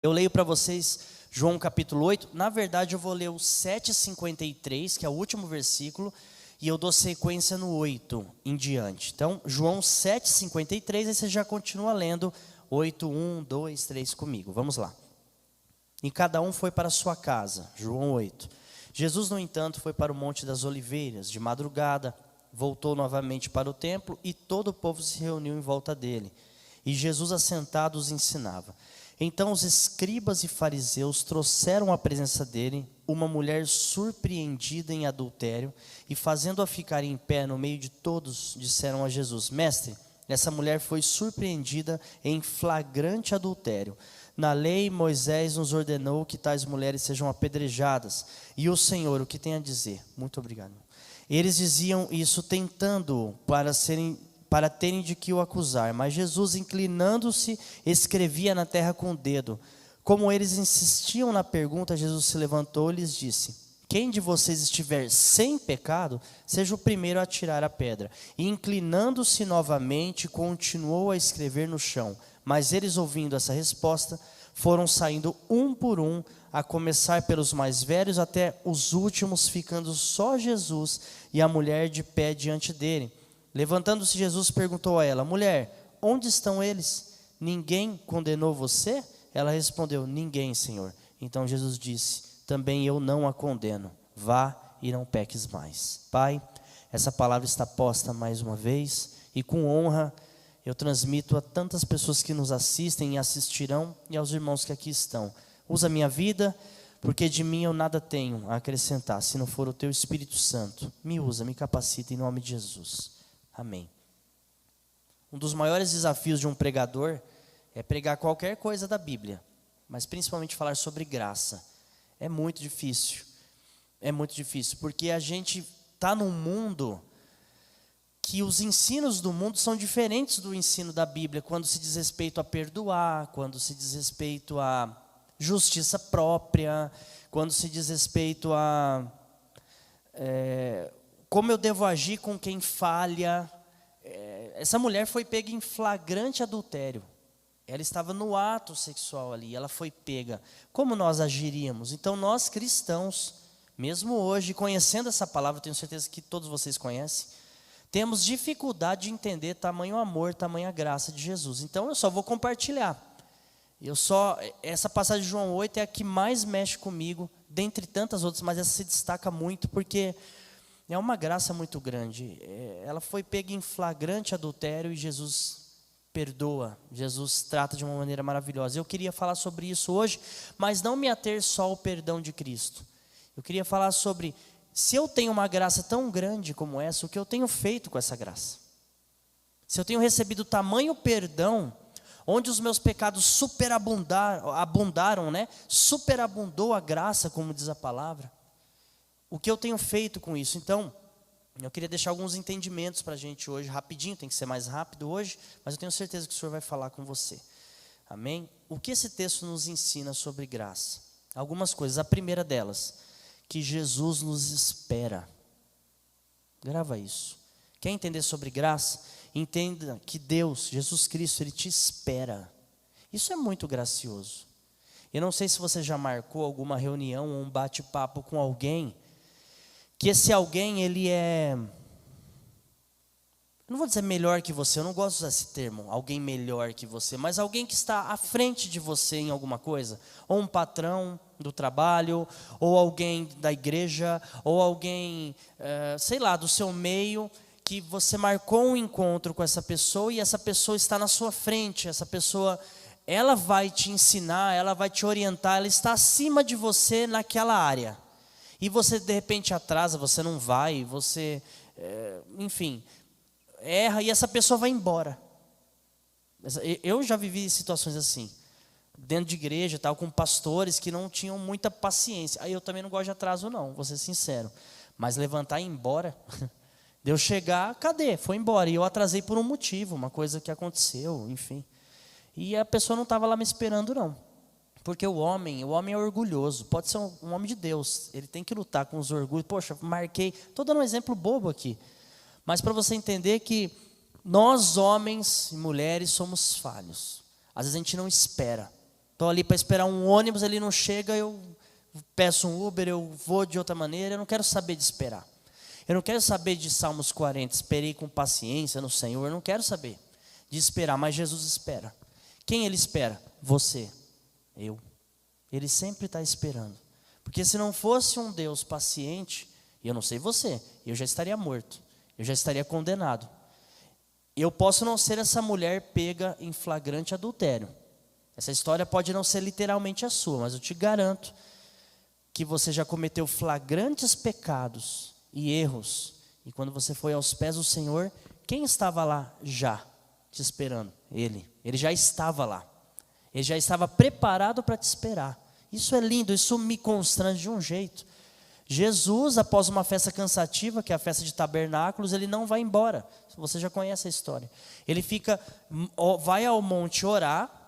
Eu leio para vocês João capítulo 8. Na verdade eu vou ler o 7,53, que é o último versículo, e eu dou sequência no 8 em diante. Então, João 7,53, aí você já continua lendo 8, 1, 2, 3 comigo. Vamos lá. E cada um foi para a sua casa. João 8. Jesus, no entanto, foi para o Monte das Oliveiras. De madrugada, voltou novamente para o templo e todo o povo se reuniu em volta dele. E Jesus, assentado, os ensinava. Então os escribas e fariseus trouxeram à presença dele uma mulher surpreendida em adultério, e fazendo-a ficar em pé no meio de todos, disseram a Jesus: Mestre, essa mulher foi surpreendida em flagrante adultério. Na lei, Moisés nos ordenou que tais mulheres sejam apedrejadas. E o Senhor, o que tem a dizer? Muito obrigado. Eles diziam isso tentando para terem de que o acusar. Mas Jesus, inclinando-se, escrevia na terra com o dedo. Como eles insistiam na pergunta, Jesus se levantou e lhes disse: Quem de vocês estiver sem pecado, seja o primeiro a atirar a pedra. E inclinando-se novamente, continuou a escrever no chão. Mas eles, ouvindo essa resposta, foram saindo um por um, a começar pelos mais velhos até os últimos, ficando só Jesus e a mulher de pé diante dele. Levantando-se, Jesus perguntou a ela: Mulher, onde estão eles? Ninguém condenou você? Ela respondeu: Ninguém, Senhor. Então Jesus disse: Também eu não a condeno. Vá e não peques mais. Pai, essa palavra está posta mais uma vez, e com honra eu transmito a tantas pessoas que nos assistem e assistirão, e aos irmãos que aqui estão. Usa a minha vida, porque de mim eu nada tenho a acrescentar, se não for o teu Espírito Santo. Me usa, me capacita em nome de Jesus. Amém. Um dos maiores desafios de um pregador é pregar qualquer coisa da Bíblia, mas principalmente falar sobre graça. É muito difícil, porque a gente está num mundo que os ensinos do mundo são diferentes do ensino da Bíblia, quando se diz respeito a perdoar, quando se diz respeito a justiça própria, quando se diz respeito a como eu devo agir com quem falha. Essa mulher foi pega em flagrante adultério. Ela estava no ato sexual ali, ela foi pega. Como nós agiríamos? Então nós cristãos, mesmo hoje, conhecendo essa palavra, tenho certeza que todos vocês conhecem, temos dificuldade de entender tamanho amor, tamanha graça de Jesus. Então eu só vou compartilhar. Essa passagem de João 8 é a que mais mexe comigo, dentre tantas outras, mas essa se destaca muito porque é uma graça muito grande. Ela foi pega em flagrante adultério e Jesus perdoa, Jesus trata de uma maneira maravilhosa. Eu queria falar sobre isso hoje, mas não me ater só ao perdão de Cristo. Eu queria falar sobre, se eu tenho uma graça tão grande como essa, o que eu tenho feito com essa graça? Se eu tenho recebido tamanho perdão, onde os meus pecados superabundaram, né? Superabundou a graça, como diz a palavra. O que eu tenho feito com isso? Então, eu queria deixar alguns entendimentos para a gente hoje, rapidinho, tem que ser mais rápido hoje, mas eu tenho certeza que o Senhor vai falar com você. Amém? O que esse texto nos ensina sobre graça? Algumas coisas. A primeira delas, que Jesus nos espera. Grava isso. Quer entender sobre graça? Entenda que Deus, Jesus Cristo, Ele te espera. Isso é muito gracioso. Eu não sei se você já marcou alguma reunião ou um bate-papo com alguém, que esse alguém, ele eu não vou dizer melhor que você, eu não gosto de usar esse termo, alguém melhor que você, mas alguém que está à frente de você em alguma coisa, ou um patrão do trabalho, ou alguém da igreja, ou alguém, sei lá, do seu meio, que você marcou um encontro com essa pessoa, e essa pessoa está na sua frente, essa pessoa, ela vai te ensinar, ela vai te orientar, ela está acima de você naquela área. E você de repente atrasa, você não vai, você, enfim, erra e essa pessoa vai embora. Eu já vivi situações assim, dentro de igreja, tal, com pastores que não tinham muita paciência. Aí eu também não gosto de atraso não, vou ser sincero. Mas levantar e ir embora, de eu chegar, cadê? Foi embora. E eu atrasei por um motivo, uma coisa que aconteceu, enfim. E a pessoa não estava lá me esperando não. Porque o homem é orgulhoso, pode ser um homem de Deus, ele tem que lutar com os orgulhos. Poxa, marquei, estou dando um exemplo bobo aqui, mas para você entender que nós homens e mulheres somos falhos, às vezes a gente não espera, Estou ali para esperar um ônibus, ele não chega, eu peço um Uber, eu vou de outra maneira. Eu não quero saber de esperar. Eu não quero saber de Salmos 40, esperei com paciência no Senhor. Eu não quero saber de esperar, mas Jesus espera. Quem Ele espera? Você, eu. Ele sempre está esperando. Porque se não fosse um Deus paciente, e eu não sei você, eu já estaria morto, eu já estaria condenado. Eu posso não ser essa mulher pega em flagrante adultério. Essa história pode não ser literalmente a sua, mas eu te garanto que você já cometeu flagrantes pecados e erros. E quando você foi aos pés do Senhor, quem estava lá já te esperando? Ele. Ele já estava lá. Ele já estava preparado para te esperar. Isso é lindo, isso me constrange de um jeito. Jesus, após uma festa cansativa, que é a festa de tabernáculos, ele não vai embora. Você já conhece a história. Ele vai ao monte orar,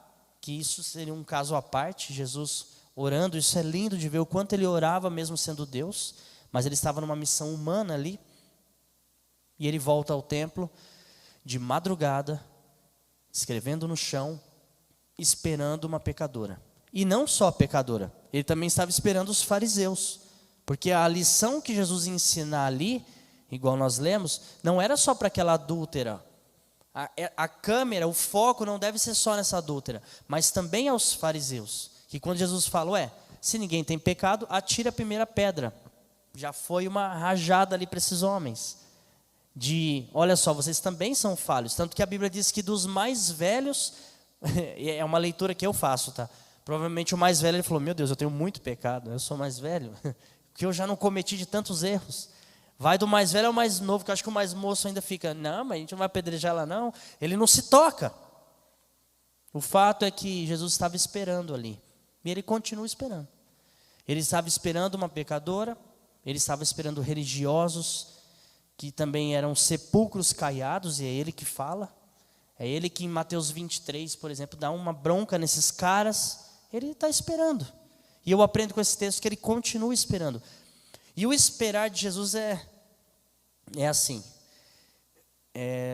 que isso seria um caso à parte, Jesus orando. Isso é lindo de ver o quanto ele orava mesmo sendo Deus, mas ele estava numa missão humana ali. E ele volta ao templo de madrugada, escrevendo no chão, esperando uma pecadora. E não só a pecadora, ele também estava esperando os fariseus. Porque a lição que Jesus ensina ali, igual nós lemos, não era só para aquela adúltera. A câmera, o foco não deve ser só nessa adúltera, mas também aos fariseus. Que quando Jesus fala, se ninguém tem pecado, atira a primeira pedra. Já foi uma rajada ali para esses homens. Olha só, vocês também são falhos. Tanto que a Bíblia diz que dos mais velhos, é uma leitura que eu faço, tá? Provavelmente o mais velho, ele falou, meu Deus, eu tenho muito pecado, eu sou mais velho, que eu já não cometi de tantos erros. Vai do mais velho ao mais novo, que eu acho que o mais moço ainda fica, não, mas a gente não vai apedrejar lá não. Ele não se toca. O fato é que Jesus estava esperando ali. E ele continua esperando. Ele estava esperando uma pecadora, ele estava esperando religiosos, que também eram sepulcros caiados, e é ele que fala. É ele que em Mateus 23, por exemplo, dá uma bronca nesses caras. Ele está esperando. E eu aprendo com esse texto que ele continua esperando. E o esperar de Jesus é assim.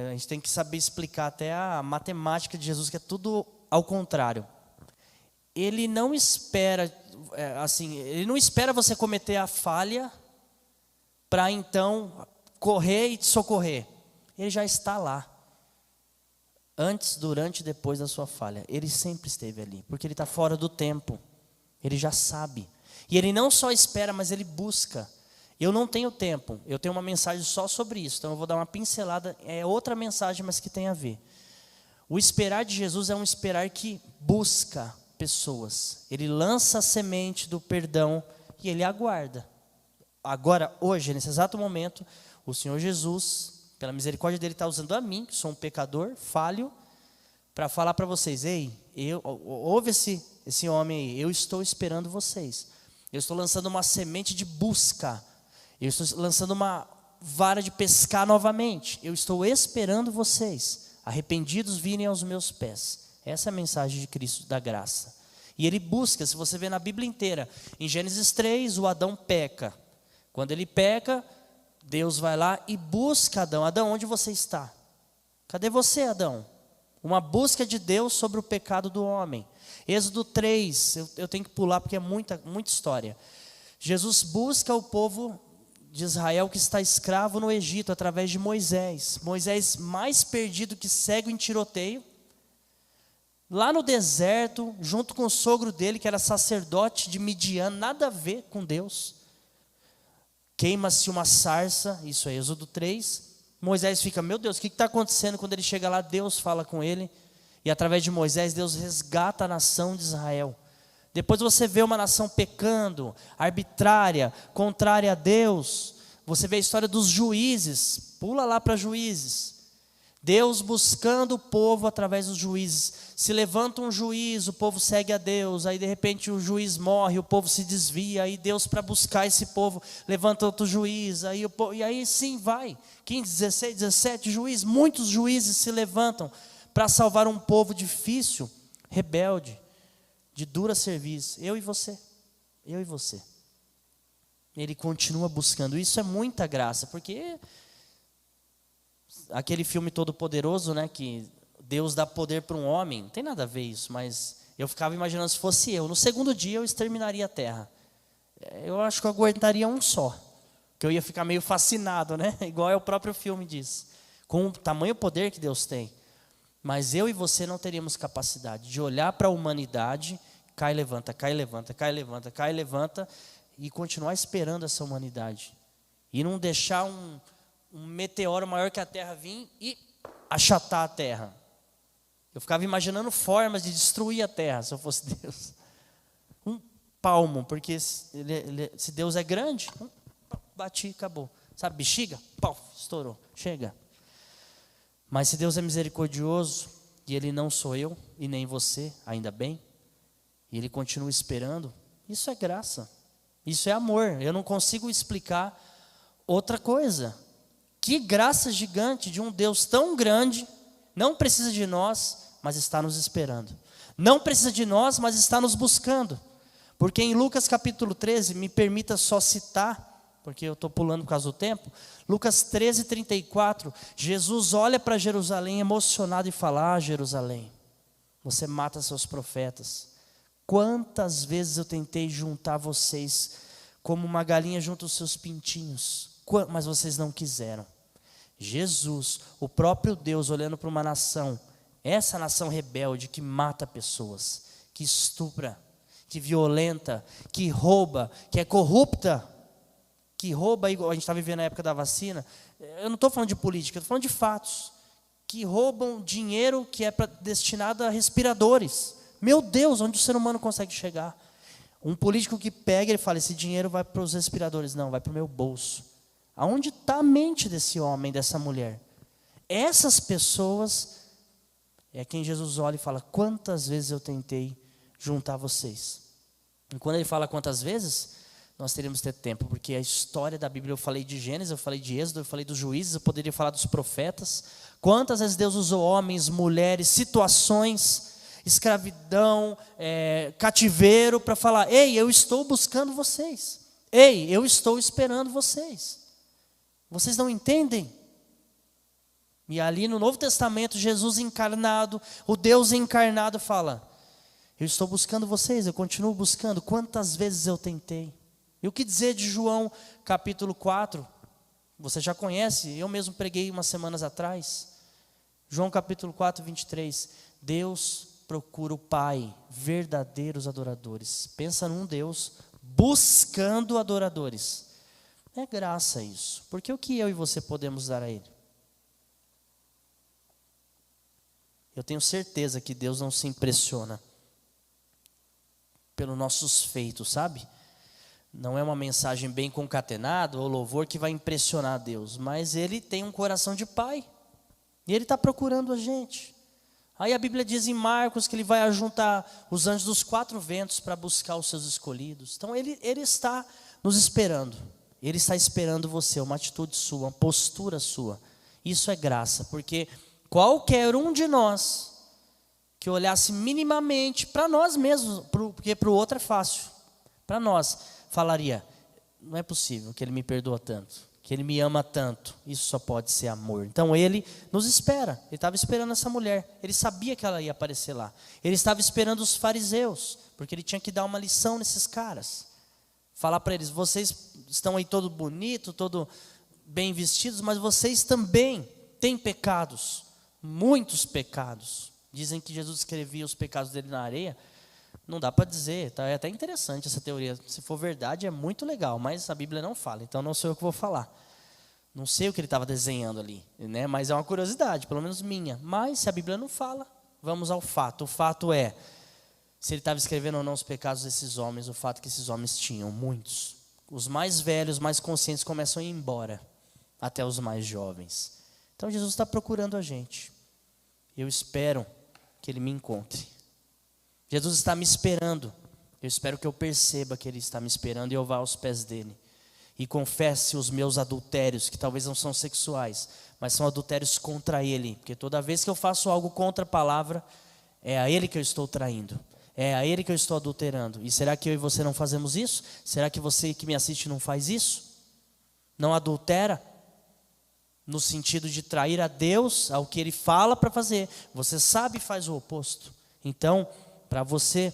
A gente tem que saber explicar até a matemática de Jesus, que é tudo ao contrário. Ele não espera, ele não espera você cometer a falha para então correr e te socorrer. Ele já está lá. Antes, durante e depois da sua falha. Ele sempre esteve ali, porque ele está fora do tempo. Ele já sabe. E ele não só espera, mas ele busca. Eu não tenho tempo, eu tenho uma mensagem só sobre isso, então eu vou dar uma pincelada, é outra mensagem, mas que tem a ver. O esperar de Jesus é um esperar que busca pessoas. Ele lança a semente do perdão e ele aguarda. Agora, hoje, nesse exato momento, o Senhor Jesus, pela misericórdia dele, está usando a mim, que sou um pecador, falho, para falar para vocês, ouve esse homem aí, eu estou esperando vocês. Eu estou lançando uma semente de busca. Eu estou lançando uma vara de pescar novamente. Eu estou esperando vocês, arrependidos, virem aos meus pés. Essa é a mensagem de Cristo da graça. E ele busca, se você vê na Bíblia inteira, em Gênesis 3, o Adão peca. Quando ele peca, Deus vai lá e busca Adão. Adão, onde você está? Cadê você, Adão? Uma busca de Deus sobre o pecado do homem. Êxodo 3, eu tenho que pular porque é muita história. Jesus busca o povo de Israel que está escravo no Egito através de Moisés. Moisés mais perdido que cego em tiroteio. Lá no deserto, junto com o sogro dele, que era sacerdote de Midian, nada a ver com Deus. Queima-se uma sarça, isso é Êxodo 3. Moisés fica, meu Deus, o que está acontecendo? Quando ele chega lá, Deus fala com ele. E através de Moisés, Deus resgata a nação de Israel. Depois você vê uma nação pecando, arbitrária, contrária a Deus. Você vê a história dos juízes. Pula lá para Juízes. Deus buscando o povo através dos juízes. Se levanta um juiz, o povo segue a Deus. Aí de repente o juiz morre, o povo se desvia. Aí Deus, para buscar esse povo, levanta outro juiz. E aí sim vai. 15, 16, 17 juízes. Muitos juízes se levantam para salvar um povo difícil, rebelde, de dura serviço. Eu e você. Eu e você. Ele continua buscando. Isso é muita graça, porque aquele filme Todo Poderoso, né, que Deus dá poder para um homem, não tem nada a ver isso, mas Eu ficava imaginando se fosse eu. No segundo dia eu exterminaria a terra. Eu acho que eu aguentaria um só. Que eu ia ficar meio fascinado, né? Igual é o próprio filme diz. Com o tamanho poder que Deus tem. Mas eu e você não teríamos capacidade de olhar para a humanidade, cai, levanta, cai, levanta, cai, levanta, cai, levanta, e continuar esperando essa humanidade. E não deixar um meteoro maior que a Terra vir e achatar a Terra. Eu ficava imaginando formas de destruir a Terra, se eu fosse Deus. Um palmo, porque se Deus é grande, bati, acabou. Sabe, bexiga? Pau, estourou, chega. Mas se Deus é misericordioso, e Ele não sou eu, e nem você, ainda bem, e Ele continua esperando, isso é graça, isso é amor. Eu não consigo explicar outra coisa. Que graça gigante de um Deus tão grande, não precisa de nós, mas está nos esperando. Não precisa de nós, mas está nos buscando. Porque em Lucas capítulo 13, me permita só citar, porque eu estou pulando por causa do tempo. Lucas 13, 34, Jesus olha para Jerusalém emocionado e fala: ah, Jerusalém, você mata seus profetas. Quantas vezes eu tentei juntar vocês como uma galinha junta os seus pintinhos, mas vocês não quiseram. Jesus, o próprio Deus, olhando para uma nação, essa nação rebelde que mata pessoas, que estupra, que violenta, que rouba, que é corrupta, que rouba, igual a gente está vivendo na época da vacina. Eu não estou falando de política, eu estou falando de fatos, que roubam dinheiro que é destinado a respiradores. Meu Deus, onde o ser humano consegue chegar? Um político que pega e fala: esse dinheiro vai para os respiradores. Não, vai para o meu bolso. Aonde está a mente desse homem, dessa mulher? Essas pessoas é quem Jesus olha e fala: quantas vezes eu tentei juntar vocês. E quando ele fala quantas vezes, nós teríamos que ter tempo, porque a história da Bíblia, eu falei de Gênesis, eu falei de Êxodo, eu falei dos juízes, eu poderia falar dos profetas. Quantas vezes Deus usou homens, mulheres, situações, escravidão, cativeiro, para falar: ei, eu estou buscando vocês. Ei, eu estou esperando vocês. Vocês não entendem? E ali no Novo Testamento, Jesus encarnado, o Deus encarnado fala: eu estou buscando vocês, eu continuo buscando. Quantas vezes eu tentei? E o que dizer de João capítulo 4? Você já conhece, eu mesmo preguei umas semanas atrás. João capítulo 4, 23. Deus procura o Pai, verdadeiros adoradores. Pensa num Deus buscando adoradores. É graça isso. Porque o que eu e você podemos dar a Ele? Eu tenho certeza que Deus não se impressiona pelos nossos feitos, sabe? Não é uma mensagem bem concatenada ou louvor que vai impressionar a Deus, mas Ele tem um coração de pai, e Ele está procurando a gente. Aí a Bíblia diz em Marcos que Ele vai ajuntar os anjos dos 4 ventos para buscar os seus escolhidos. Então Ele está nos esperando, Ele está esperando você, uma atitude sua, uma postura sua. Isso é graça, porque qualquer um de nós que olhasse minimamente para nós mesmos, porque para o outro é fácil, para nós, falaria: não é possível que Ele me perdoa tanto, que Ele me ama tanto, isso só pode ser amor. Então Ele nos espera. Ele estava esperando essa mulher, Ele sabia que ela ia aparecer lá. Ele estava esperando os fariseus, porque Ele tinha que dar uma lição nesses caras, falar para eles: vocês estão aí todo bonito, todo bem vestidos, mas vocês também têm pecados, muitos pecados. Dizem que Jesus escrevia os pecados dele na areia. Não dá para dizer, tá? É até interessante essa teoria. Se for verdade, é muito legal, mas a Bíblia não fala, então não sou eu que vou falar. Não sei o que ele estava desenhando ali, né? Mas é uma curiosidade, pelo menos minha. Mas se a Bíblia não fala, vamos ao fato. O fato é, se ele estava escrevendo ou não os pecados desses homens, o fato é que esses homens tinham muitos. Os mais velhos, mais conscientes começam a ir embora, até os mais jovens. Então Jesus está procurando a gente. Eu espero que Ele me encontre. Jesus está me esperando. Eu espero que eu perceba que Ele está me esperando e eu vá aos pés dEle e confesse os meus adultérios, que talvez não são sexuais, mas são adultérios contra Ele, porque toda vez que eu faço algo contra a palavra, é a Ele que eu estou traindo, é a Ele que eu estou adulterando. E será que eu e você não fazemos isso? Será que você que me assiste não faz isso? Não adultera? No sentido de trair a Deus, ao que Ele fala para fazer. Você sabe e faz o oposto. Então, para você,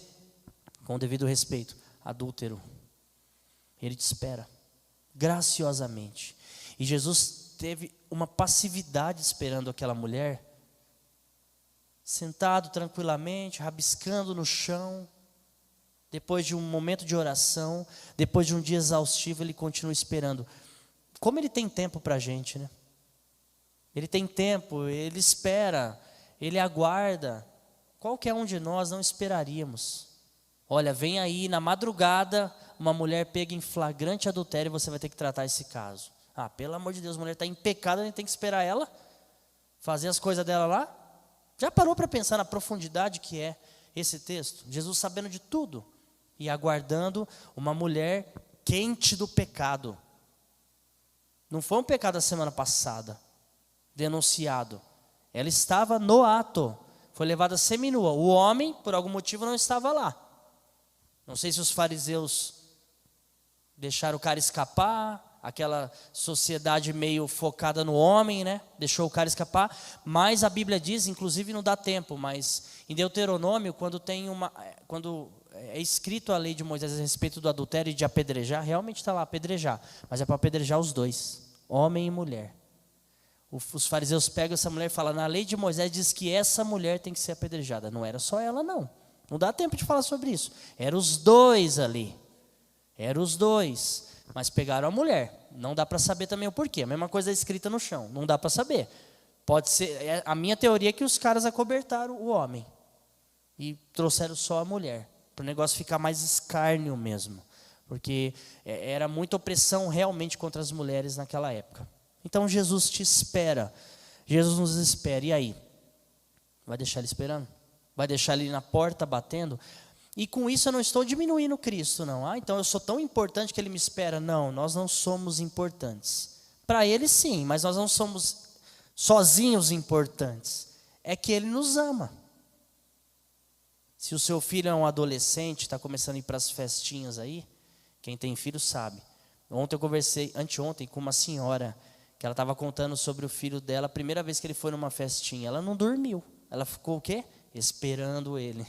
com o devido respeito, adúltero, ele te espera, graciosamente. E Jesus teve uma passividade esperando aquela mulher, sentado tranquilamente, rabiscando no chão. Depois de um momento de oração, depois de um dia exaustivo, ele continua esperando. Como ele tem tempo para a gente, né? Ele tem tempo, ele espera, ele aguarda. Qualquer um de nós não esperaríamos. Olha, vem aí na madrugada, uma mulher pega em flagrante adultério e você vai ter que tratar esse caso. Ah, pelo amor de Deus, a mulher está em pecado, a gente tem que esperar ela fazer as coisas dela lá? Já parou para pensar na profundidade que é esse texto? Jesus sabendo de tudo e aguardando uma mulher quente do pecado. Não foi um pecado da semana passada, denunciado. Ela estava no ato, foi levada seminua. O homem, por algum motivo, não estava lá. Não sei se os fariseus deixaram o cara escapar, aquela sociedade meio focada no homem, né? Deixou o cara escapar, mas a Bíblia diz, inclusive não dá tempo, mas em Deuteronômio, quando é escrito a lei de Moisés a respeito do adultério e de apedrejar, realmente está lá, apedrejar, mas é para apedrejar os dois, homem e mulher. Os fariseus pegam essa mulher e falam, na lei de Moisés diz que essa mulher tem que ser apedrejada. Não era só ela, não. Não dá tempo de falar sobre isso. Eram os dois ali. Eram os dois. Mas pegaram a mulher. Não dá para saber também o porquê. A mesma coisa escrita no chão. Não dá para saber. Pode ser. A minha teoria é que os caras acobertaram o homem. E trouxeram só a mulher. Para o negócio ficar mais escárnio mesmo. Porque era muita opressão realmente contra as mulheres naquela época. Então Jesus te espera. Jesus nos espera. E aí? Vai deixar ele esperando? Vai deixar ele na porta batendo? E com isso eu não estou diminuindo Cristo, não. Ah, então eu sou tão importante que ele me espera. Não, nós não somos importantes. Para ele sim, mas nós não somos sozinhos importantes. É que ele nos ama. Se o seu filho é um adolescente, está começando a ir para as festinhas aí, quem tem filho sabe. Ontem eu conversei, anteontem, com uma senhora, que ela estava contando sobre o filho dela, a primeira vez que ele foi numa festinha. Ela não dormiu. Ela ficou o quê? Esperando ele.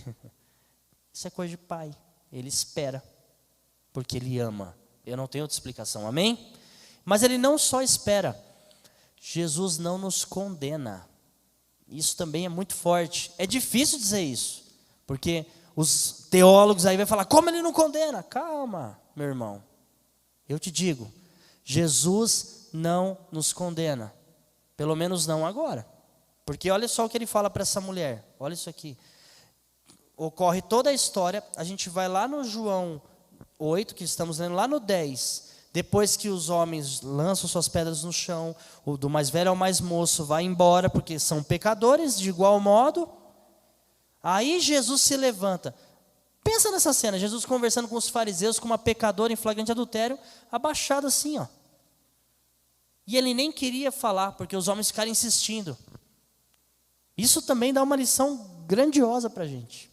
Isso é coisa de pai. Ele espera, porque ele ama. Eu não tenho outra explicação, amém? Mas ele não só espera. Jesus não nos condena. Isso também é muito forte. É difícil dizer isso, porque os teólogos aí vão falar, como ele não condena? Calma, meu irmão. Eu te digo, Jesus não nos condena. Pelo menos não agora. Porque olha só o que ele fala para essa mulher. Olha isso aqui. Ocorre toda a história. A gente vai lá no João 8, que estamos lendo, lá no 10. Depois que os homens lançam suas pedras no chão, o do mais velho ao mais moço vai embora, porque são pecadores de igual modo. Aí Jesus se levanta. Pensa nessa cena, Jesus conversando com os fariseus, com uma pecadora em flagrante adultério, abaixado assim, ó. E ele nem queria falar, porque os homens ficaram insistindo. Isso também dá uma lição grandiosa para a gente.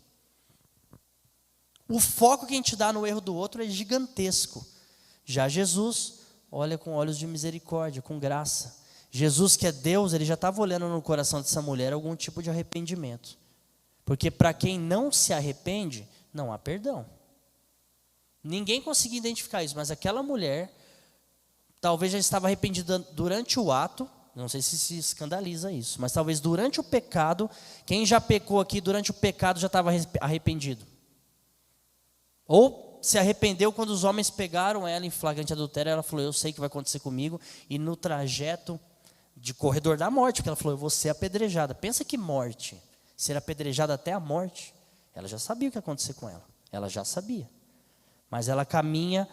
O foco que a gente dá no erro do outro é gigantesco. Já Jesus olha com olhos de misericórdia, com graça. Jesus, que é Deus, ele já estava olhando no coração dessa mulher algum tipo de arrependimento. Porque para quem não se arrepende, não há perdão. Ninguém conseguia identificar isso, mas aquela mulher talvez já estava arrependida durante o ato. Não sei se escandaliza isso, mas talvez durante o pecado, quem já pecou aqui durante o pecado já estava arrependido. Ou se arrependeu quando os homens pegaram ela em flagrante adultério, ela falou, eu sei o que vai acontecer comigo, e no trajeto de corredor da morte, porque ela falou, eu vou ser apedrejada. Pensa que morte, ser apedrejada até a morte, ela já sabia o que ia acontecer com ela, ela já sabia. Mas ela caminha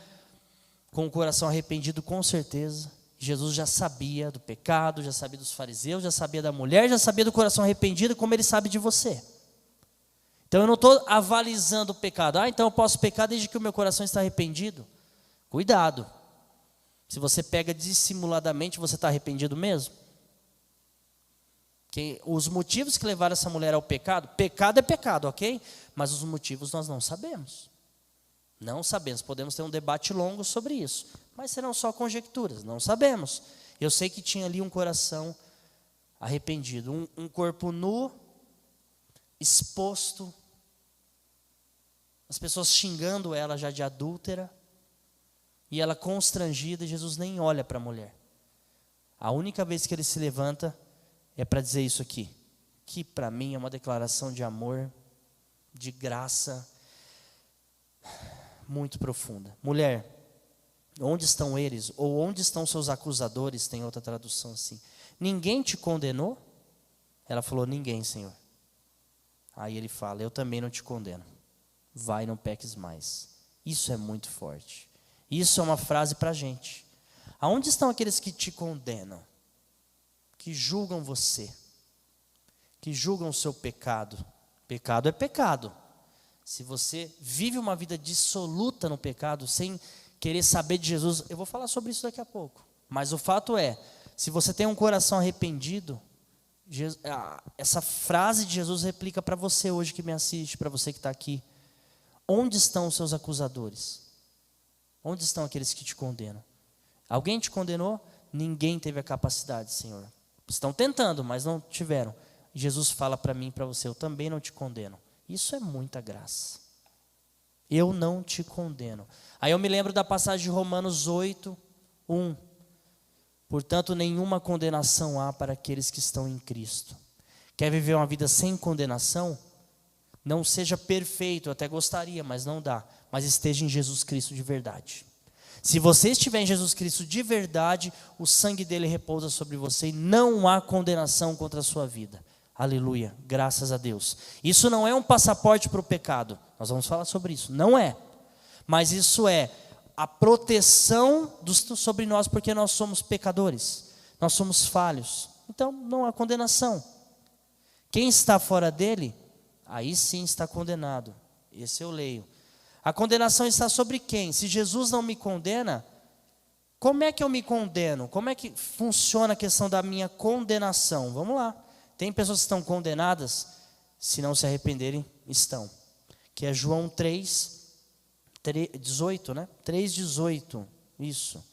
com o coração arrependido com certeza. Jesus já sabia do pecado, já sabia dos fariseus, já sabia da mulher, já sabia do coração arrependido, como ele sabe de você. Então eu não estou avalizando o pecado. Ah, então eu posso pecar desde que o meu coração está arrependido. Cuidado. Se você pega dissimuladamente, você está arrependido mesmo? Que os motivos que levaram essa mulher ao pecado é pecado, ok? Mas os motivos nós não sabemos. Não sabemos, podemos ter um debate longo sobre isso. Mas serão só conjecturas, não sabemos. Eu sei que tinha ali um coração arrependido, um corpo nu, exposto as pessoas xingando ela já de adúltera, e ela constrangida, e Jesus nem olha para a mulher. A única vez que ele se levanta é para dizer isso aqui, que para mim é uma declaração de amor, de graça, muito profunda. Mulher, onde estão eles? Ou onde estão seus acusadores? Tem outra tradução assim. Ninguém te condenou? Ela falou, ninguém, Senhor. Aí ele fala, eu também não te condeno. Vai, não peques mais. Isso é muito forte. Isso é uma frase para a gente. Aonde estão aqueles que te condenam? Que julgam você? Que julgam o seu pecado? Pecado é pecado. Se você vive uma vida dissoluta no pecado, sem querer saber de Jesus, eu vou falar sobre isso daqui a pouco. Mas o fato é, se você tem um coração arrependido, essa frase de Jesus replica para você hoje que me assiste, para você que está aqui. Onde estão os seus acusadores? Onde estão aqueles que te condenam? Alguém te condenou? Ninguém teve a capacidade, Senhor. Estão tentando, mas não tiveram. Jesus fala para mim e para você, eu também não te condeno. Isso é muita graça. Eu não te condeno. Aí eu me lembro da passagem de Romanos 8, 1. Portanto, nenhuma condenação há para aqueles que estão em Cristo. Quer viver uma vida sem condenação? Não seja perfeito, eu até gostaria, mas não dá. Mas esteja em Jesus Cristo de verdade. Se você estiver em Jesus Cristo de verdade, o sangue dele repousa sobre você e não há condenação contra a sua vida. Aleluia, graças a Deus. Isso não é um passaporte para o pecado. Nós vamos falar sobre isso. Não é. Mas isso é a proteção sobre nós, porque nós somos pecadores. Nós somos falhos. Então não há condenação. Quem está fora dele, aí sim está condenado. Esse eu leio. A condenação está sobre quem? Se Jesus não me condena, como é que eu me condeno? Como é que funciona a questão da minha condenação? Vamos lá. Tem pessoas que estão condenadas, se não se arrependerem, estão. Que é João 3:18, né? 3:18, isso.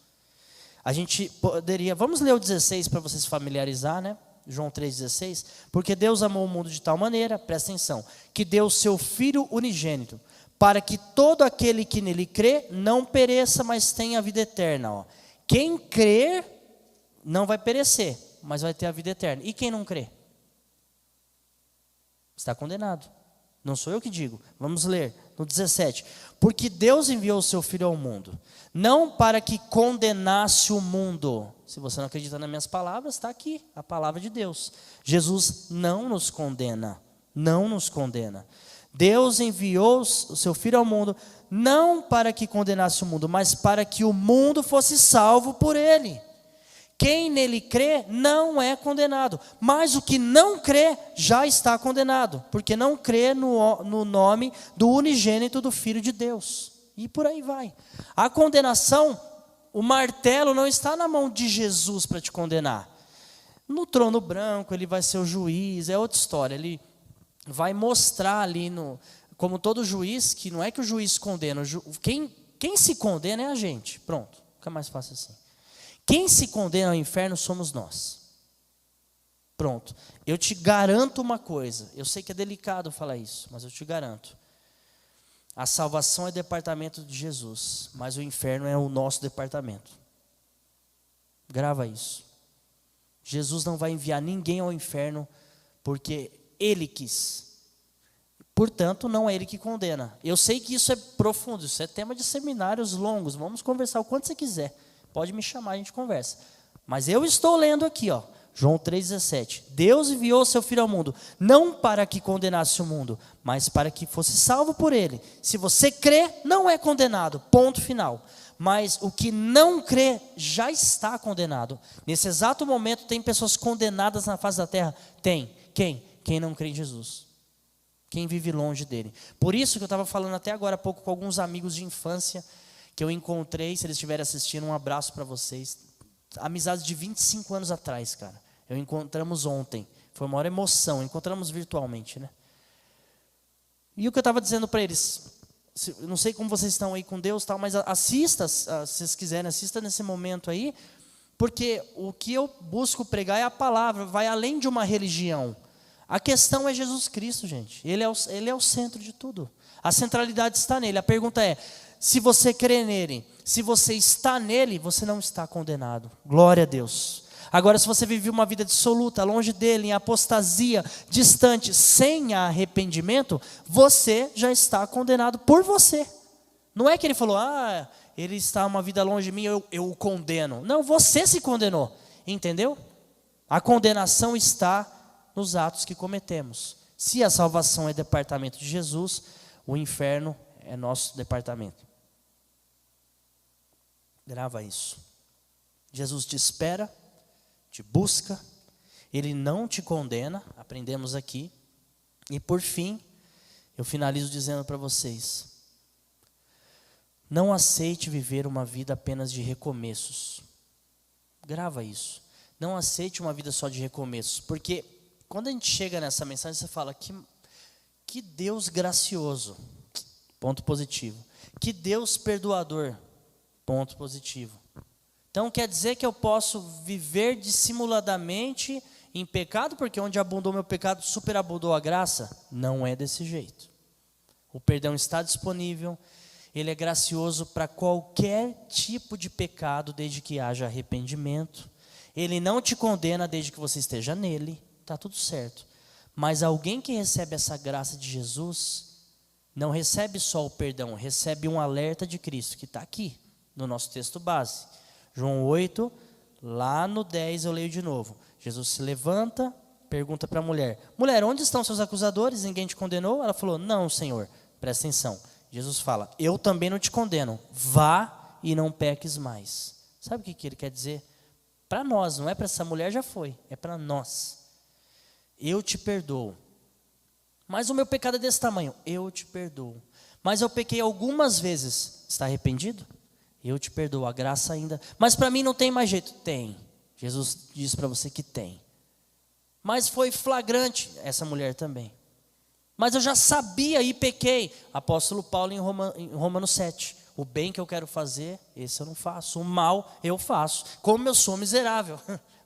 A gente poderia, vamos ler o 16 para vocês familiarizar, né? João 3:16. Porque Deus amou o mundo de tal maneira, presta atenção, que deu o seu Filho unigênito, para que todo aquele que nele crê não pereça, mas tenha a vida eterna. Ó. Quem crer não vai perecer, mas vai ter a vida eterna. E quem não crê? Está condenado. Não sou eu que digo. Vamos ler no 17. Porque Deus enviou o seu Filho ao mundo, não para que condenasse o mundo. Se você não acredita nas minhas palavras, está aqui a palavra de Deus. Jesus não nos condena. Não nos condena. Deus enviou o seu Filho ao mundo, não para que condenasse o mundo, mas para que o mundo fosse salvo por ele. Quem nele crê não é condenado, mas o que não crê já está condenado, porque não crê no nome do unigênito do Filho de Deus. E por aí vai. A condenação, o martelo não está na mão de Jesus para te condenar. No trono branco ele vai ser o juiz, é outra história. Ele vai mostrar ali, como todo juiz, que não é que o juiz condena. Quem se condena é a gente. Pronto, fica mais fácil assim. Quem se condena ao inferno somos nós. Pronto. Eu te garanto uma coisa. Eu sei que é delicado falar isso, mas eu te garanto. A salvação é departamento de Jesus, mas o inferno é o nosso departamento. Grava isso. Jesus não vai enviar ninguém ao inferno porque ele quis. Portanto, não é ele que condena. Eu sei que isso é profundo, isso é tema de seminários longos. Vamos conversar o quanto você quiser. Pode me chamar, a gente conversa. Mas eu estou lendo aqui, ó, João 3,17. Deus enviou seu Filho ao mundo, não para que condenasse o mundo, mas para que fosse salvo por ele. Se você crê, não é condenado, ponto final. Mas o que não crê, já está condenado. Nesse exato momento, tem pessoas condenadas na face da terra? Tem. Quem? Quem não crê em Jesus. Quem vive longe dele. Por isso que eu estava falando até agora há pouco com alguns amigos de infância, que eu encontrei, se eles estiverem assistindo, um abraço para vocês. Amizades de 25 anos atrás, cara. Eu encontramos ontem. Foi uma hora emoção, encontramos virtualmente, né? E o que eu estava dizendo para eles, não sei como vocês estão aí com Deus, tal, mas assista, se vocês quiserem, assista nesse momento aí, porque o que eu busco pregar é a palavra, vai além de uma religião. A questão é Jesus Cristo, gente. Ele é o centro de tudo. A centralidade está nele. A pergunta é, se você crê nele, se você está nele, você não está condenado. Glória a Deus. Agora, se você vive uma vida dissoluta, longe dele, em apostasia, distante, sem arrependimento, você já está condenado por você. Não é que ele falou, ele está uma vida longe de mim, eu o condeno. Não, você se condenou, entendeu? A condenação está nos atos que cometemos. Se a salvação é departamento de Jesus, o inferno é nosso departamento. Grava isso. Jesus te espera, te busca, ele não te condena, aprendemos aqui. E por fim, eu finalizo dizendo para vocês, não aceite viver uma vida apenas de recomeços. Grava isso. Não aceite uma vida só de recomeços, porque quando a gente chega nessa mensagem, você fala, que Deus gracioso, ponto positivo. Que Deus perdoador, ponto positivo. Então quer dizer que eu posso viver dissimuladamente em pecado, porque onde abundou meu pecado, superabundou a graça? Não é desse jeito. O perdão está disponível, ele é gracioso para qualquer tipo de pecado, desde que haja arrependimento. Ele não te condena desde que você esteja nele, está tudo certo. Mas alguém que recebe essa graça de Jesus, não recebe só o perdão, recebe um alerta de Cristo, que está aqui, no nosso texto base. João 8, lá no 10 eu leio de novo. Jesus se levanta, pergunta para a mulher, mulher, onde estão seus acusadores? Ninguém te condenou? Ela falou, não, Senhor, presta atenção. Jesus fala, eu também não te condeno, vá e não peques mais. Sabe o que ele quer dizer? Para nós, não é para essa mulher, já foi, é para nós. Eu te perdoo, mas o meu pecado é desse tamanho, eu te perdoo. Mas eu pequei algumas vezes, está arrependido? Eu te perdoo, a graça ainda. Mas para mim não tem mais jeito, tem. Jesus diz para você que tem. Mas foi flagrante, essa mulher também. Mas eu já sabia e pequei. Apóstolo Paulo em Romanos 7. O bem que eu quero fazer, esse eu não faço. O mal eu faço. Como eu sou miserável.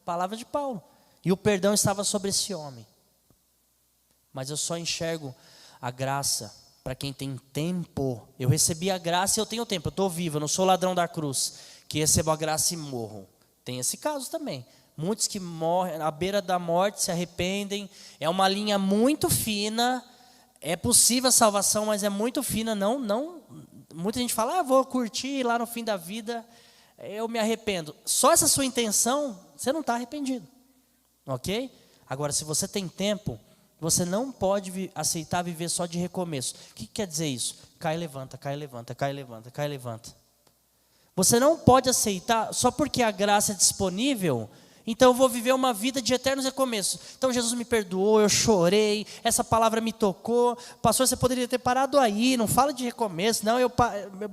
Palavra de Paulo. E o perdão estava sobre esse homem. Mas eu só enxergo a graça para quem tem tempo. Eu recebi a graça e eu tenho tempo. Eu estou vivo, eu não sou ladrão da cruz, que recebo a graça e morro. Tem esse caso também. Muitos que morrem à beira da morte se arrependem. É uma linha muito fina. É possível a salvação, mas é muito fina. Não. Muita gente fala, vou curtir lá no fim da vida, eu me arrependo. Só essa sua intenção, você não está arrependido. Ok? Agora, se você tem tempo, você não pode aceitar viver só de recomeço. O que quer dizer isso? Cai, levanta, cai, levanta, cai, levanta, cai, levanta. Você não pode aceitar só porque a graça é disponível. Então eu vou viver uma vida de eternos recomeços. Então Jesus me perdoou, eu chorei, essa palavra me tocou. Pastor, você poderia ter parado aí, não fala de recomeço. Não,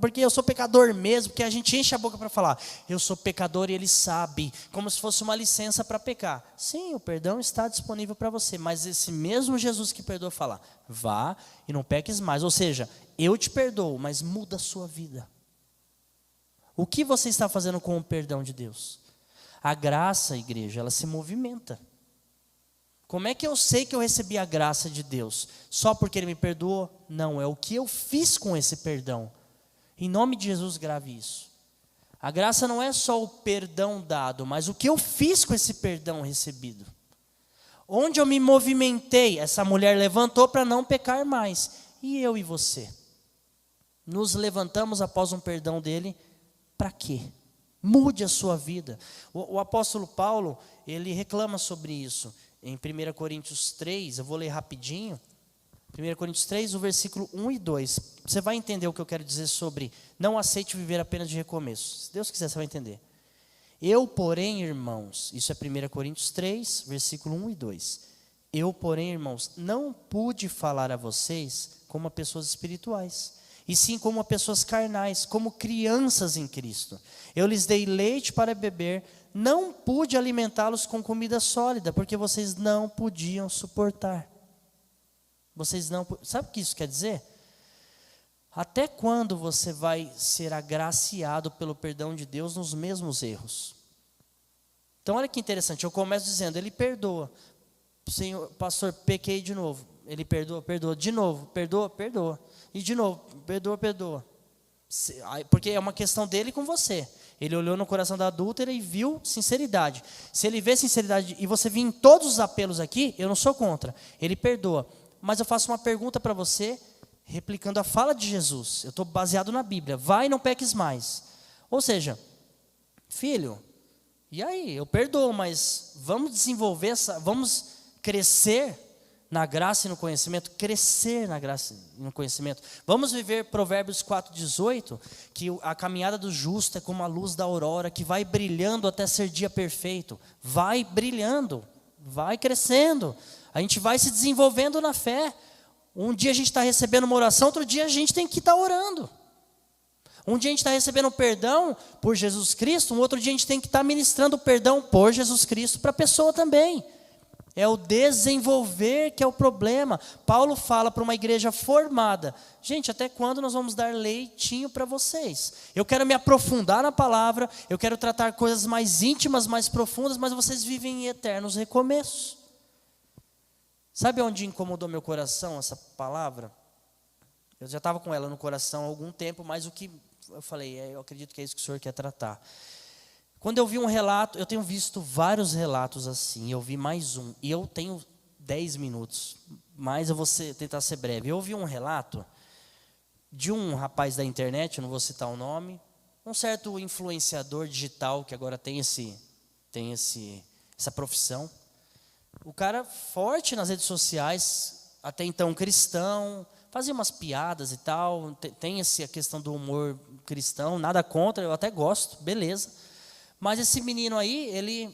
porque eu sou pecador mesmo, porque a gente enche a boca para falar. Eu sou pecador e ele sabe, como se fosse uma licença para pecar. Sim, o perdão está disponível para você, mas esse mesmo Jesus que perdoa fala, vá e não peques mais. Ou seja, eu te perdoo, mas muda a sua vida. O que você está fazendo com o perdão de Deus? A graça, igreja, ela se movimenta. Como é que eu sei que eu recebi a graça de Deus? Só porque Ele me perdoou? Não, é o que eu fiz com esse perdão. Em nome de Jesus, grave isso. A graça não é só o perdão dado, mas o que eu fiz com esse perdão recebido. Onde eu me movimentei, essa mulher levantou para não pecar mais. E eu e você? Nos levantamos após um perdão dele, para quê? Mude a sua vida. O apóstolo Paulo, ele reclama sobre isso. Em 1 Coríntios 3, eu vou ler rapidinho. 1 Coríntios 3, o versículo 1 e 2. Você vai entender o que eu quero dizer sobre não aceite viver apenas de recomeço. Se Deus quiser, você vai entender. Eu, porém, irmãos, isso é 1 Coríntios 3, versículo 1 e 2. Eu, porém, irmãos, não pude falar a vocês como a pessoas espirituais, e sim como a pessoas carnais, como crianças em Cristo. Eu lhes dei leite para beber, não pude alimentá-los com comida sólida, porque vocês não podiam suportar. Sabe o que isso quer dizer? Até quando você vai ser agraciado pelo perdão de Deus nos mesmos erros? Então olha que interessante, eu começo dizendo, Ele perdoa. Senhor, pastor, pequei de novo. Ele perdoa, perdoa, de novo, perdoa, perdoa. E de novo, perdoa, perdoa. Porque é uma questão dele com você. Ele olhou no coração da adúltera e viu sinceridade. Se ele vê sinceridade e você vir em todos os apelos aqui, eu não sou contra. Ele perdoa. Mas eu faço uma pergunta para você, replicando a fala de Jesus. Eu estou baseado na Bíblia. Vai e não peques mais. Ou seja, filho, e aí? Eu perdoo, mas vamos desenvolver vamos crescer na graça e no conhecimento, crescer na graça e no conhecimento. Vamos viver Provérbios 4,18, que a caminhada do justo é como a luz da aurora, que vai brilhando até ser dia perfeito. Vai brilhando, vai crescendo. A gente vai se desenvolvendo na fé. Um dia a gente está recebendo uma oração, outro dia a gente tem que estar orando. Um dia a gente está recebendo perdão por Jesus Cristo, um outro dia a gente tem que estar ministrando perdão por Jesus Cristo para a pessoa também. É o desenvolver que é o problema. Paulo fala para uma igreja formada: gente, até quando nós vamos dar leitinho para vocês? Eu quero me aprofundar na palavra, eu quero tratar coisas mais íntimas, mais profundas, mas vocês vivem em eternos recomeços. Sabe onde incomodou meu coração essa palavra? Eu já estava com ela no coração há algum tempo, mas o que eu falei, eu acredito que é isso que o Senhor quer tratar. Quando eu vi um relato, eu tenho visto vários relatos assim, eu vi mais um, e eu tenho 10 minutos, mas eu vou tentar ser breve. Eu ouvi um relato de um rapaz da internet, eu não vou citar o nome, um certo influenciador digital, que agora tem essa profissão. O cara forte nas redes sociais, até então cristão, fazia umas piadas e tal, tem a questão do humor cristão, nada contra, eu até gosto, beleza. Mas esse menino aí,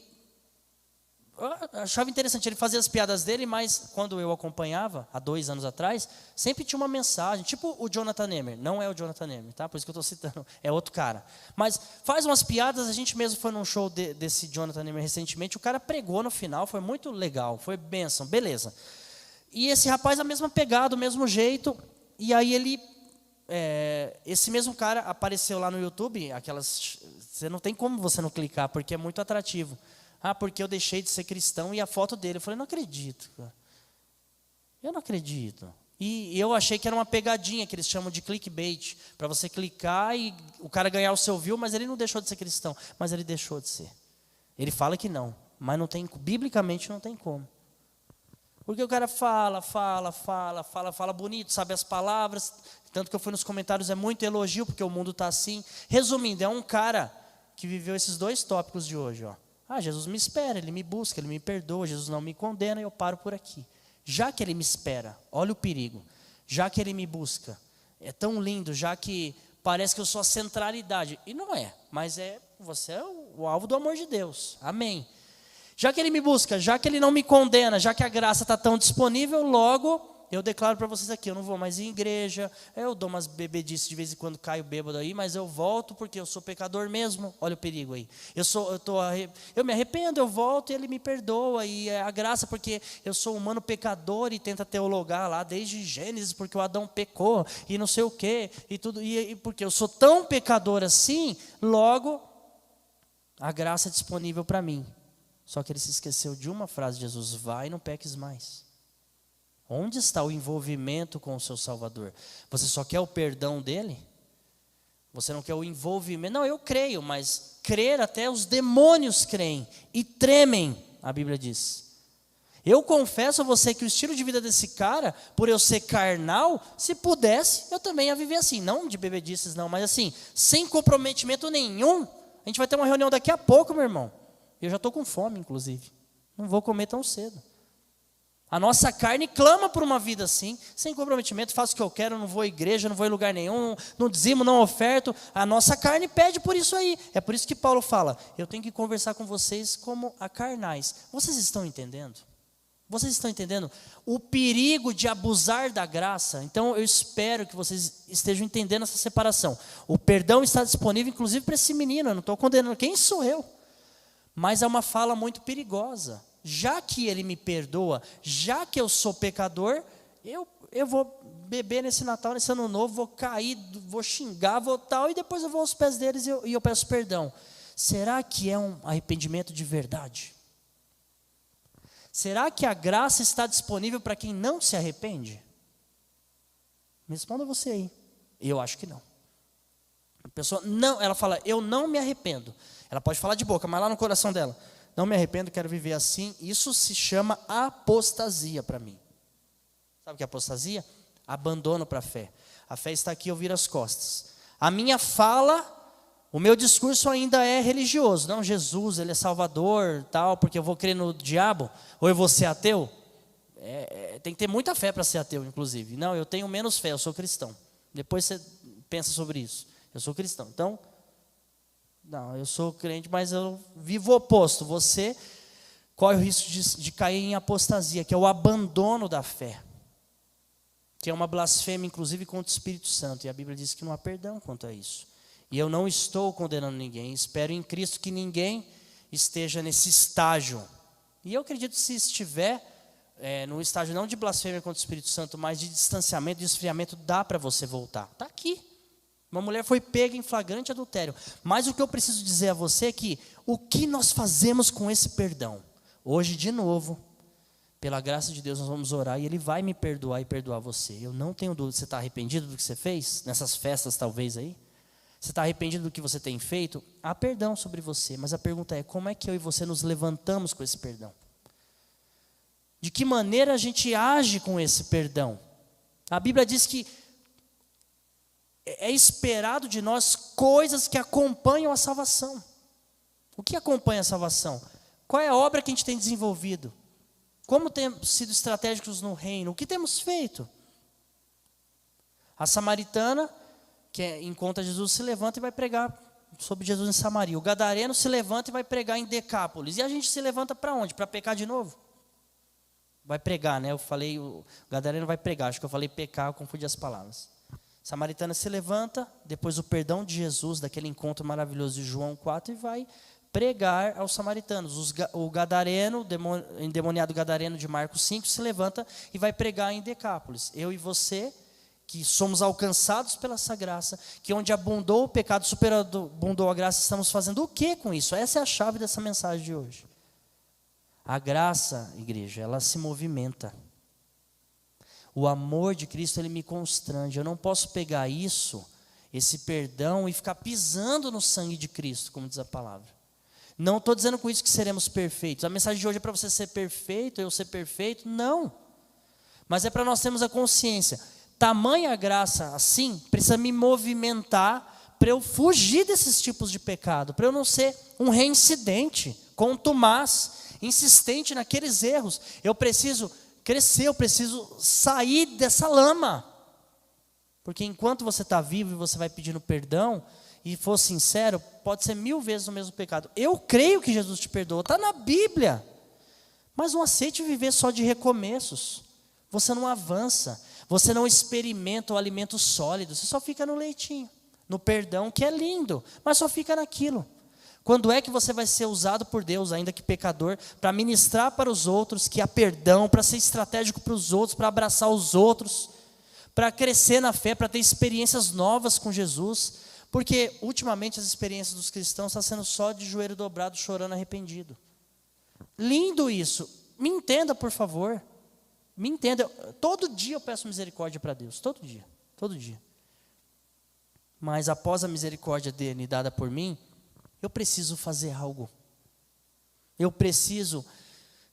eu achava interessante, ele fazia as piadas dele, mas quando eu acompanhava, há 2 anos atrás, sempre tinha uma mensagem, tipo o Jonathan Nehmer, não é o Jonathan Nehmer, tá? Por isso que eu estou citando, é outro cara. Mas faz umas piadas, a gente mesmo foi num show desse Jonathan Nehmer recentemente, o cara pregou no final, foi muito legal, foi bênção, beleza. E esse rapaz, a mesma pegada, o mesmo jeito, e aí esse mesmo cara apareceu lá no YouTube, você não tem como você não clicar, porque é muito atrativo. Porque eu deixei de ser cristão, e a foto dele, eu falei, não acredito, cara. Eu não acredito. E eu achei que era uma pegadinha, que eles chamam de clickbait, para você clicar e o cara ganhar o seu view, mas ele não deixou de ser cristão, mas ele deixou de ser. Ele fala que não, mas não tem, biblicamente não tem como. Porque o cara fala bonito, sabe as palavras, tanto que eu fui nos comentários, é muito elogio, porque o mundo está assim. Resumindo, é um cara que viveu esses 2 tópicos de hoje. Jesus me espera, Ele me busca, Ele me perdoa, Jesus não me condena, eu paro por aqui. Já que Ele me espera, olha o perigo, já que Ele me busca, é tão lindo, já que parece que eu sou a centralidade, e não é, mas você é o alvo do amor de Deus, amém. Já que Ele me busca, já que Ele não me condena, já que a graça está tão disponível, logo eu declaro para vocês aqui, eu não vou mais em igreja, eu dou umas bebedices de vez em quando, caio bêbado aí, mas eu volto porque eu sou pecador mesmo, olha o perigo aí. Eu me arrependo, eu volto e Ele me perdoa, e é a graça porque eu sou humano pecador, e tenta teologar lá desde Gênesis, porque o Adão pecou, e não sei o quê, e tudo, e porque eu sou tão pecador assim, logo a graça é disponível para mim. Só que ele se esqueceu de uma frase de Jesus: vai e não peques mais. Onde está o envolvimento com o seu Salvador? Você só quer o perdão dele? Você não quer o envolvimento? Não, eu creio, mas crer até os demônios creem e tremem, a Bíblia diz. Eu confesso a você que o estilo de vida desse cara, por eu ser carnal, se pudesse, eu também ia viver assim. Não de bebedices não, mas assim, sem comprometimento nenhum. A gente vai ter uma reunião daqui a pouco, meu irmão. Eu já estou com fome, inclusive. Não vou comer tão cedo. A nossa carne clama por uma vida assim, sem comprometimento, faço o que eu quero, não vou à igreja, não vou em lugar nenhum, não dizimo, não oferto. A nossa carne pede por isso aí. É por isso que Paulo fala, eu tenho que conversar com vocês como a carnais. Vocês estão entendendo? Vocês estão entendendo o perigo de abusar da graça? Então eu espero que vocês estejam entendendo essa separação. O perdão está disponível inclusive para esse menino, eu não estou condenando, quem sou eu? Mas é uma fala muito perigosa. Já que Ele me perdoa, já que eu sou pecador, eu vou beber nesse Natal, nesse Ano Novo, vou cair, vou xingar, vou tal, e depois eu vou aos pés deles e eu peço perdão. Será que é um arrependimento de verdade? Será que a graça está disponível para quem não se arrepende? Me responda você aí. Eu acho que não. A pessoa não, ela fala, eu não me arrependo. Ela pode falar de boca, mas lá no coração dela, não me arrependo, quero viver assim. Isso se chama apostasia para mim. Sabe o que é apostasia? Abandono para a fé. A fé está aqui, eu viro as costas. A minha fala, o meu discurso ainda é religioso. Não, Jesus, Ele é Salvador, tal, porque eu vou crer no diabo, ou eu vou ser ateu. Tem que ter muita fé para ser ateu, inclusive. Não, eu tenho menos fé, eu sou cristão. Depois você pensa sobre isso. Eu sou cristão. Então, não, eu sou crente, mas eu vivo o oposto. Você corre o risco de cair em apostasia, que é o abandono da fé. Que é uma blasfêmia, inclusive, contra o Espírito Santo. E a Bíblia diz que não há perdão quanto a isso. E eu não estou condenando ninguém. Espero em Cristo que ninguém esteja nesse estágio. E eu acredito que se estiver no estágio não de blasfêmia contra o Espírito Santo, mas de distanciamento, de esfriamento, dá para você voltar. Está aqui. Uma mulher foi pega em flagrante adultério. Mas o que eu preciso dizer a você é que o que nós fazemos com esse perdão? Hoje, de novo, pela graça de Deus, nós vamos orar e Ele vai me perdoar e perdoar você. Eu não tenho dúvida. Você está arrependido do que você fez? Nessas festas talvez aí? Você está arrependido do que você tem feito? Há perdão sobre você, mas a pergunta é, como é que eu e você nos levantamos com esse perdão? De que maneira a gente age com esse perdão? A Bíblia diz que é esperado de nós coisas que acompanham a salvação. O que acompanha a salvação? Qual é a obra que a gente tem desenvolvido? Como temos sido estratégicos no reino? O que temos feito? A samaritana, que encontra Jesus, se levanta e vai pregar sobre Jesus em Samaria. O gadareno se levanta e vai pregar em Decápolis. E a gente se levanta para onde? Para pecar de novo? Vai pregar, né? Eu falei, o gadareno vai pregar. Acho que eu falei pecar, eu confundi as palavras. A samaritana se levanta, depois do perdão de Jesus, daquele encontro maravilhoso de João 4, e vai pregar aos samaritanos. O gadareno, o endemoniado gadareno de Marcos 5, se levanta e vai pregar em Decápolis. Eu e você, que somos alcançados pela essa graça, que onde abundou o pecado, superabundou a graça, estamos fazendo o que com isso? Essa é a chave dessa mensagem de hoje. A graça, igreja, ela se movimenta. O amor de Cristo, ele me constrange. Eu não posso pegar isso, esse perdão, e ficar pisando no sangue de Cristo, como diz a palavra. Não estou dizendo com isso que seremos perfeitos. A mensagem de hoje é para você ser perfeito, eu ser perfeito? Não. Mas é para nós termos a consciência. Tamanha graça assim, precisa me movimentar para eu fugir desses tipos de pecado, para eu não ser um reincidente, contumaz, insistente naqueles erros. Eu preciso crescer, eu preciso sair dessa lama. Porque enquanto você está vivo e você vai pedindo perdão, e for sincero, pode ser 1000 vezes o mesmo pecado. Eu creio que Jesus te perdoa, está na Bíblia. Mas não aceite viver só de recomeços. Você não avança, você não experimenta o alimento sólido, você só fica no leitinho, no perdão, que é lindo, mas só fica naquilo. Quando é que você vai ser usado por Deus, ainda que pecador, para ministrar para os outros que há perdão, para ser estratégico para os outros, para abraçar os outros, para crescer na fé, para ter experiências novas com Jesus? Porque, ultimamente, as experiências dos cristãos estão sendo só de joelho dobrado, chorando arrependido. Lindo isso. Me entenda, por favor. Me entenda. Todo dia eu peço misericórdia para Deus. Todo dia. Todo dia. Mas após a misericórdia dele dada por mim, eu preciso fazer algo. Eu preciso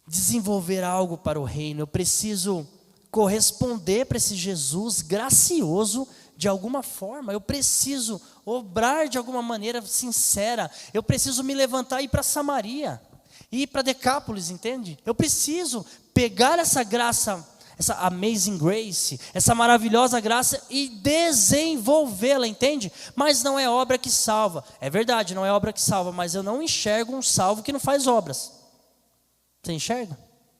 desenvolver algo para o reino. Eu preciso corresponder para esse Jesus gracioso de alguma forma. Eu preciso obrar de alguma maneira sincera. Eu preciso me levantar e ir para Samaria, ir para Decápolis, entende? Eu preciso pegar essa graça, essa amazing grace, essa maravilhosa graça e desenvolvê-la, entende? Mas não é obra que salva. É verdade, não é obra que salva, mas eu não enxergo um salvo que não faz obras. Você enxerga?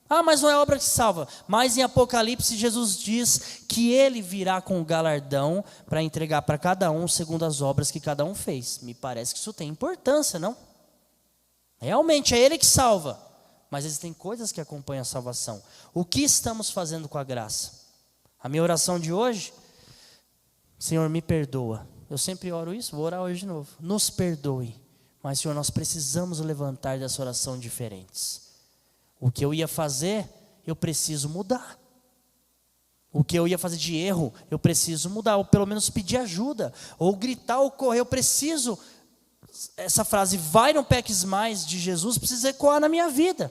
Ah, mas não é obra que salva. Mas em Apocalipse Jesus diz que Ele virá com o galardão para entregar para cada um segundo as obras que cada um fez. Me parece que isso tem importância, não? Realmente é Ele que salva. Mas existem coisas que acompanham a salvação. O que estamos fazendo com a graça? A minha oração de hoje, Senhor, me perdoa. Eu sempre oro isso, vou orar hoje de novo. Nos perdoe. Mas, Senhor, nós precisamos levantar dessa oração diferentes. O que eu ia fazer, eu preciso mudar. O que eu ia fazer de erro, eu preciso mudar, ou pelo menos pedir ajuda, ou gritar, ou correr, eu preciso. Essa frase, vai, não peques mais, de Jesus, precisa ecoar na minha vida.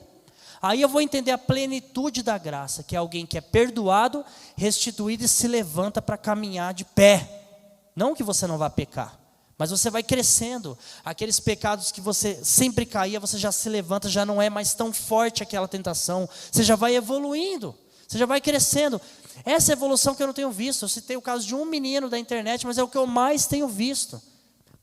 Aí eu vou entender a plenitude da graça, que é alguém que é perdoado, restituído e se levanta para caminhar de pé. Não que você não vá pecar, mas você vai crescendo. Aqueles pecados que você sempre caía, você já se levanta, já não é mais tão forte aquela tentação. Você já vai evoluindo, você já vai crescendo. Essa é a evolução que eu não tenho visto. Eu citei o caso de um menino da internet, mas é o que eu mais tenho visto.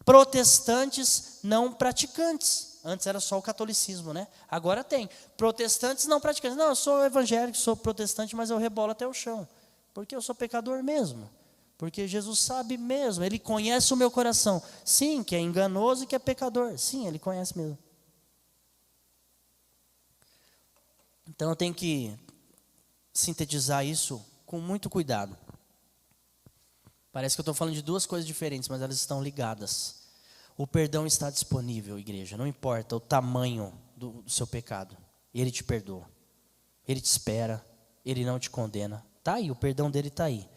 Protestantes não praticantes. Antes era só o catolicismo, né? Agora tem. Protestantes não praticantes. Não, eu sou evangélico, sou protestante, mas eu rebolo até o chão. Porque eu sou pecador mesmo. Porque Jesus sabe mesmo. Ele conhece o meu coração. Sim, que é enganoso e que é pecador. Sim, Ele conhece mesmo. Então eu tenho que sintetizar isso com muito cuidado. Parece que eu estou falando de duas coisas diferentes, mas elas estão ligadas. O perdão está disponível, igreja. Não importa o tamanho do seu pecado. Ele te perdoa. Ele te espera. Ele não te condena. Está aí, o perdão dele está aí.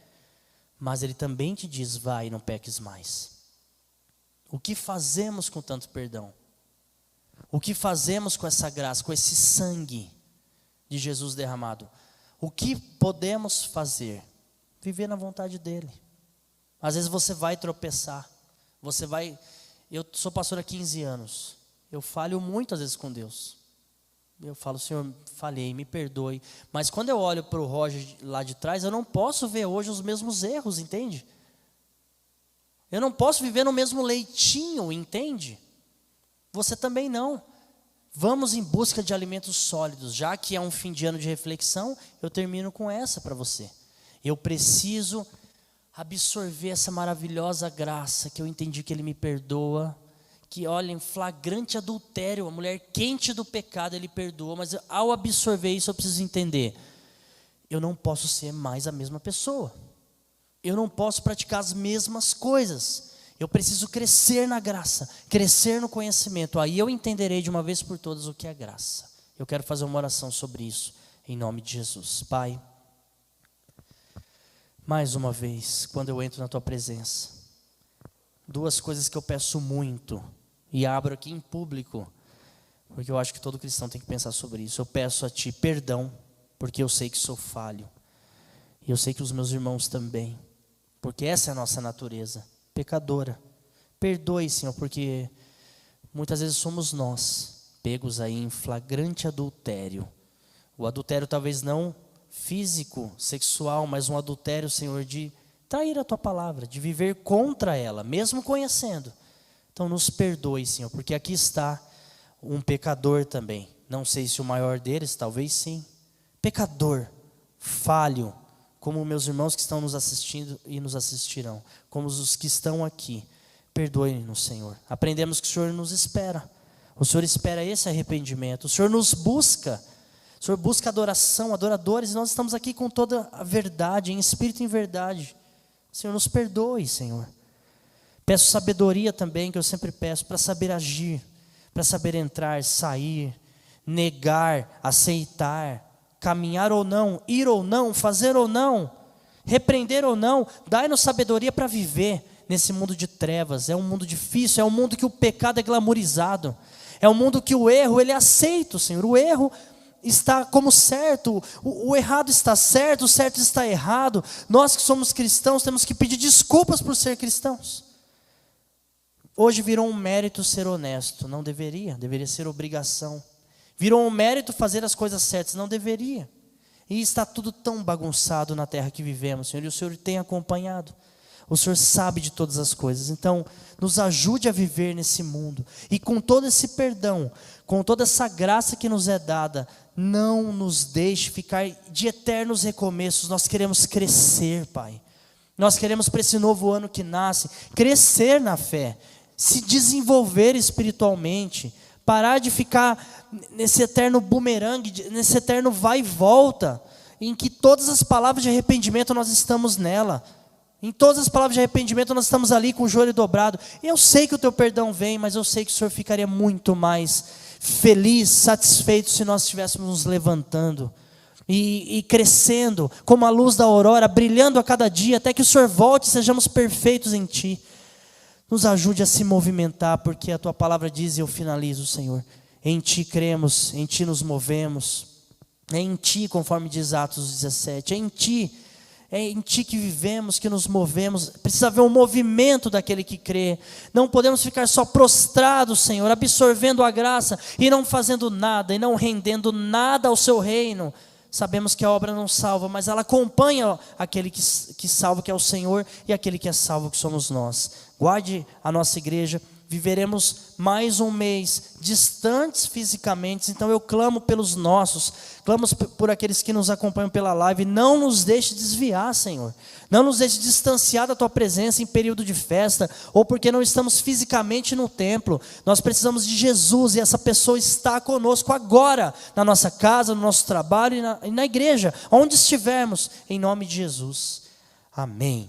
Mas ele também te diz, vai, não peques mais. O que fazemos com tanto perdão? O que fazemos com essa graça, com esse sangue de Jesus derramado? O que podemos fazer? Viver na vontade dele. Às vezes você vai tropeçar. Eu sou pastor há 15 anos. Eu falho muito às vezes com Deus. Eu falo, Senhor, falhei, me perdoe. Mas quando eu olho para o Roger lá de trás, eu não posso ver hoje os mesmos erros, entende? Eu não posso viver no mesmo leitinho, entende? Você também não. Vamos em busca de alimentos sólidos. Já que é um fim de ano de reflexão, eu termino com essa para você. Eu preciso absorver essa maravilhosa graça, que eu entendi que Ele me perdoa, que olha, em flagrante adultério, a mulher quente do pecado, Ele perdoa, mas ao absorver isso eu preciso entender, eu não posso ser mais a mesma pessoa, eu não posso praticar as mesmas coisas, eu preciso crescer na graça, crescer no conhecimento, aí eu entenderei de uma vez por todas o que é graça. Eu quero fazer uma oração sobre isso, em nome de Jesus. Pai, mais uma vez, quando eu entro na Tua presença, duas coisas que eu peço muito, e abro aqui em público, porque eu acho que todo cristão tem que pensar sobre isso. Eu peço a Ti perdão, porque eu sei que sou falho, e eu sei que os meus irmãos também, porque essa é a nossa natureza, pecadora. Perdoe, Senhor, porque muitas vezes somos nós, pegos aí em flagrante adultério. O adultério talvez não físico, sexual, mas um adultério, Senhor, de trair a Tua palavra, de viver contra ela, mesmo conhecendo. Então nos perdoe, Senhor, porque aqui está um pecador também. Não sei se o maior deles, talvez sim. Pecador, falho, como meus irmãos que estão nos assistindo e nos assistirão, como os que estão aqui. Perdoe-nos, Senhor. Aprendemos que o Senhor nos espera. O Senhor espera esse arrependimento. O Senhor nos busca. O Senhor busca adoração, adoradores, e nós estamos aqui com toda a verdade, em espírito e em verdade. Senhor, nos perdoe, Senhor. Peço sabedoria também, que eu sempre peço, para saber agir, para saber entrar, sair, negar, aceitar, caminhar ou não, ir ou não, fazer ou não, repreender ou não. Dai-nos sabedoria para viver nesse mundo de trevas. É um mundo difícil, é um mundo que o pecado é glamorizado, é um mundo que o erro ele é aceito, Senhor. O erro está como certo, o errado está certo, o certo está errado. Nós que somos cristãos temos que pedir desculpas por ser cristãos. Hoje virou um mérito ser honesto, não deveria, deveria ser obrigação. Virou um mérito fazer as coisas certas, não deveria. E está tudo tão bagunçado na terra que vivemos, Senhor, e o Senhor tem acompanhado. O Senhor sabe de todas as coisas, então nos ajude a viver nesse mundo. E com todo esse perdão, com toda essa graça que nos é dada, não nos deixe ficar de eternos recomeços. Nós queremos crescer, Pai. Nós queremos para esse novo ano que nasce, crescer na fé, se desenvolver espiritualmente, parar de ficar nesse eterno bumerangue, nesse eterno vai e volta, em que todas as palavras de arrependimento nós estamos nela. Em todas as palavras de arrependimento, nós estamos ali com o joelho dobrado. Eu sei que o teu perdão vem, mas eu sei que o Senhor ficaria muito mais feliz, satisfeito, se nós estivéssemos nos levantando e crescendo, como a luz da aurora, brilhando a cada dia, até que o Senhor volte e sejamos perfeitos em Ti. Nos ajude a se movimentar, porque a Tua palavra diz, e eu finalizo, Senhor, em Ti cremos, em Ti nos movemos, é em Ti, conforme diz Atos 17, é em Ti que vivemos, que nos movemos. Precisa haver um movimento daquele que crê. Não podemos ficar só prostrados, Senhor, absorvendo a graça e não fazendo nada, e não rendendo nada ao Seu reino. Sabemos que a obra não salva, mas ela acompanha aquele que salva, que é o Senhor, e aquele que é salvo, que somos nós. Guarde a nossa igreja. Viveremos mais um mês distantes fisicamente, então eu clamo pelos nossos, clamo por aqueles que nos acompanham pela live. Não nos deixe desviar, Senhor, não nos deixe distanciar da Tua presença em período de festa, ou porque não estamos fisicamente no templo. Nós precisamos de Jesus, e essa pessoa está conosco agora, na nossa casa, no nosso trabalho e na igreja, onde estivermos, em nome de Jesus, amém.